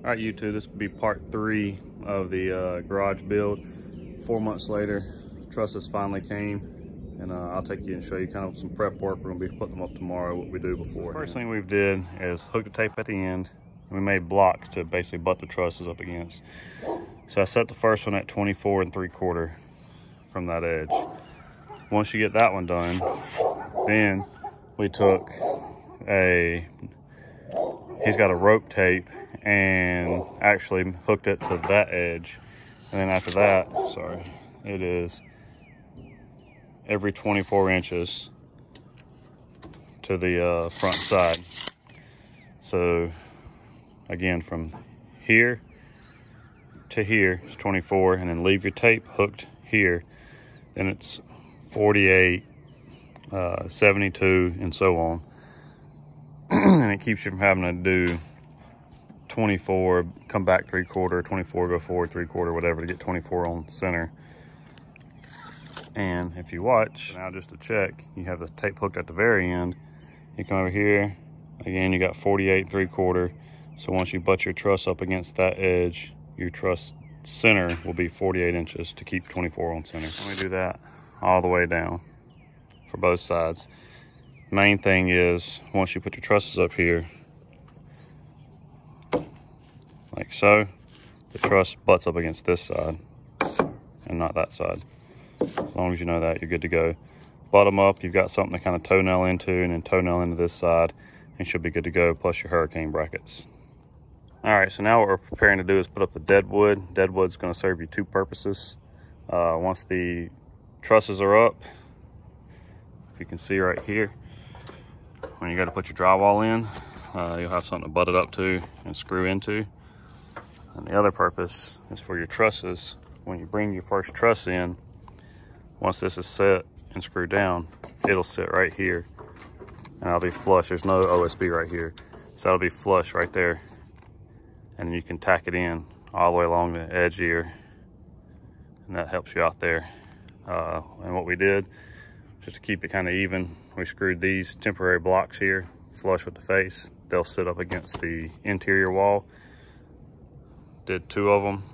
All right, YouTube, this will be part 3 of the garage build. 4 months later, trusses finally came, and I'll take you and show you kind of some prep work. We're gonna be putting them up tomorrow, what we do before. The first thing we've did is hook the tape at the end. We made blocks to basically butt the trusses up against. So I set the first one at 24 3/4 from that edge. Once you get that one done, then we took he's got a rope tape and actually hooked it to that edge. And then after that, it is every 24 inches to the front side. So again, from here to here is 24, and then leave your tape hooked here. Then it's 48, 72, and so on. And it keeps you from having to do 24, come back 3/4, 24, go forward 3/4, whatever, to get 24 on center. And if you watch, now just to check, you have the tape hooked at the very end. You come over here, again, you got 48 3/4. So once you butt your truss up against that edge, your truss center will be 48 inches to keep 24 on center. Let me do that all the way down for both sides. Main thing is, once you put your trusses up here, like so, the truss butts up against this side and not that side. As long as you know that, you're good to go. Butt them up, you've got something to kind of toenail into, and then toenail into this side, and you should be good to go, plus your hurricane brackets. All right, so now what we're preparing to do is put up the deadwood. Deadwood's gonna serve you 2 purposes. Once the trusses are up, if you can see right here, when you got to put your drywall in, you'll have something to butt it up to and screw into. And the other purpose is for your trusses. When you bring your first truss in, once this is set and screwed down, it'll sit right here, and I'll be flush. There's no OSB right here, so that'll be flush right there. And you can tack it in all the way along the edge here, and that helps you out there. And what we did, just to keep it kind of even, we screwed these temporary blocks here flush with the face. They'll sit up against the interior wall. Did 2 of them,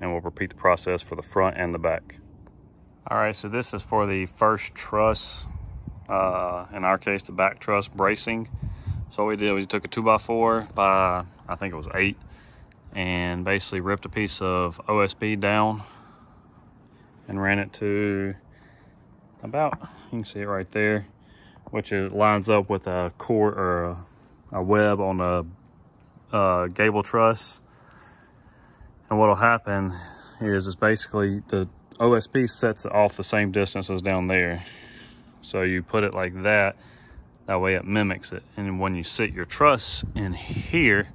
and we'll repeat the process for the front and the back. All right, so this is for the first truss, in our case, the back truss bracing. So what we did, we took a 2x4 by, I think it was 8, and basically ripped a piece of OSB down and ran it to about, you can see it right there, which it lines up with a cord or a web on the gable truss. And what'll happen is basically the OSB sets it off the same distance as down there. So you put it like that, that way it mimics it. And when you sit your truss in here,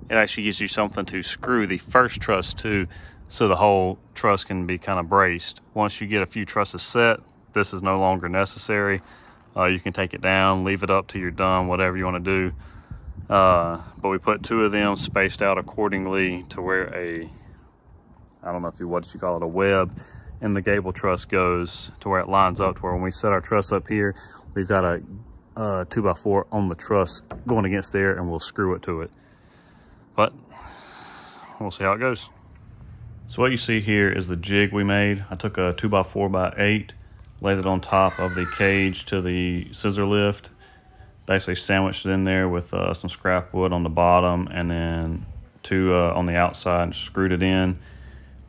it actually gives you something to screw the first truss to, so the whole truss can be kind of braced. Once you get a few trusses set, this is no longer necessary. You can take it down, leave it up till you're done, whatever you want to do. But we put 2 of them spaced out accordingly to where I don't know what you call it, a web in the gable truss goes, to where it lines up to where when we set our truss up here, we've got a 2x4 on the truss going against there, and we'll screw it to it. But we'll see how it goes. So what you see here is the jig we made. I took a 2x4 by 8, laid it on top of the cage to the scissor lift, basically sandwiched it in there with some scrap wood on the bottom, and then 2 on the outside, and screwed it in.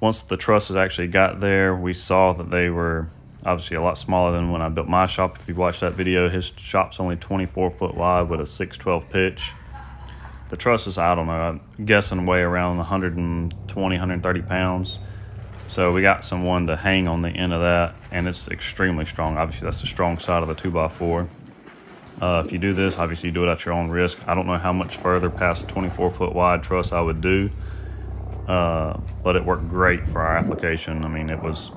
Once the trusses actually got there, we saw that they were obviously a lot smaller than when I built my shop. If you watch that video, his shop's only 24 foot wide with a 612 pitch. The trusses, I don't know, I'm guessing weigh around 120, 130 pounds. So we got someone to hang on the end of that, and it's extremely strong. Obviously, that's the strong side of the 2x4. If you do this, obviously you do it at your own risk. I don't know how much further past the 24 foot wide truss I would do, but it worked great for our application. I mean, it's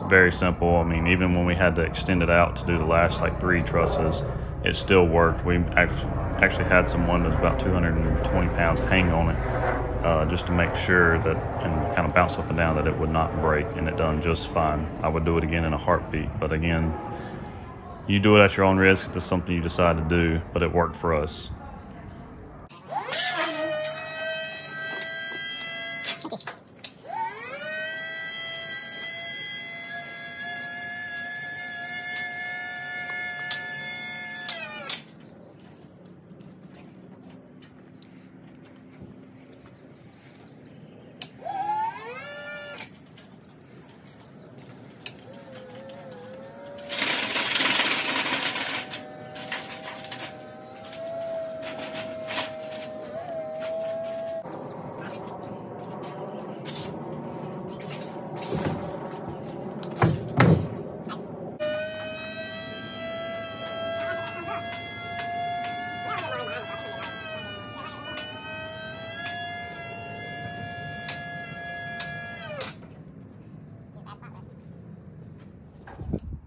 very simple. I mean, even when we had to extend it out to do the last like 3 trusses, it still worked. We actually had someone that's about 220 pounds hang on it, just to make sure that, and kind of bounce up and down, that it would not break, and it done just fine. I would do it again in a heartbeat, but again, you do it at your own risk if this is something you decide to do, but it worked for us.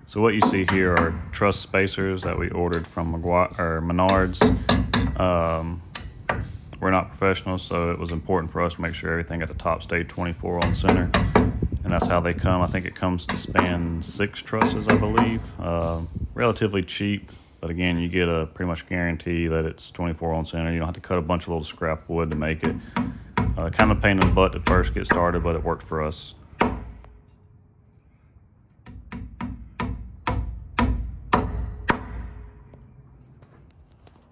So what you see here are truss spacers that we ordered from Menards. We're not professionals, so it was important for us to make sure everything at the top stayed 24 on center. And that's how they come. I think it comes to span 6 trusses, I believe. Relatively cheap, but again, you get a pretty much guarantee that it's 24 on center. You don't have to cut a bunch of little scrap wood to make it. Kind of pain in the butt to first get started, but it worked for us.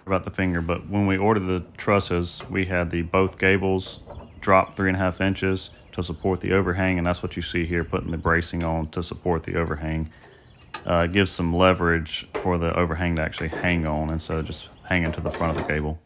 About the finger, but when we ordered the trusses, we had both gables drop 3.5 inches to support the overhang, and that's what you see here, putting the bracing on to support the overhang. It gives some leverage for the overhang to actually hang on instead of just hanging to the front of the gable.